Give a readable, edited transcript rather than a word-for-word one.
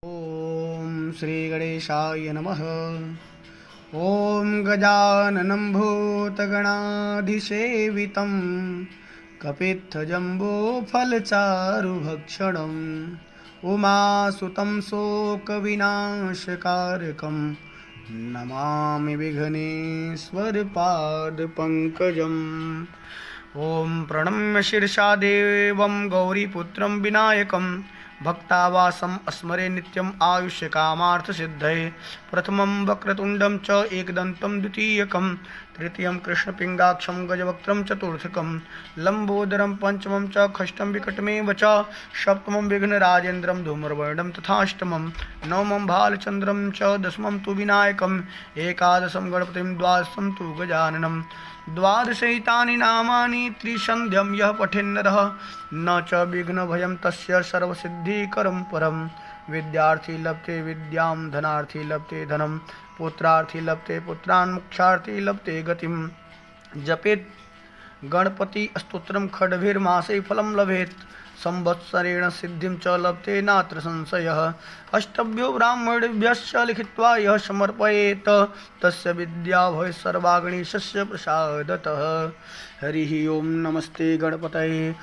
ओम श्री गणेशाय नमः। ओम गजाननं भूतगणाधिसेवितं कपित्थजम्बोफलचारुभक्षणम् उमासुतं शोकविनाशकारकं नमामि विघ्नेश्वरपादपङ्कजम्। ओम प्रणम्य शीर्षा देवं गौरीपुत्रं विनायकं भक्तावासम अस्मरे नित्यम आयुष्य कामार्थ सिद्धये। प्रथमं वक्रतुंडं च एकदन्तं द्वितीयकं तृतीयं कृष्णपिंगाक्षं गजवक्त्रं चतुर्थकं लंबोदरं पंचमं च खष्टं विकटमेव च सप्तमं विघ्नराजेन्द्रं धूम्रवर्णं तथाष्टमं नवमं भालचन्द्रं च दशमं तु विनायकम् एकादशं गणपतिं द्वादशं तु गजाननं द्वादशैतानि नामानि त्रिसन्ध्यं यः पठेन्नरः न च विघ्नभयं तस्य सर्वसिद्धिकरं परं। विद्यार्थी लभते विद्यां धनार्थी लभते धनं पुत्रार्थी लभते पुत्रान् मोक्षार्थी लभते गतिं। जपेत् गणपति स्तोत्रं खड्भिर्मासे फलं लभेत् संवत्सरेण सिद्धिं च लभते नात्र संशयः। अष्टभ्यो ब्राह्मणेभ्यश्च लिखित्वा यः समर्पयेत् तस्य विद्या भवेत् सर्वा गणेशस्य प्रसादतः। हरिः ओं नमस्ते गणपतये।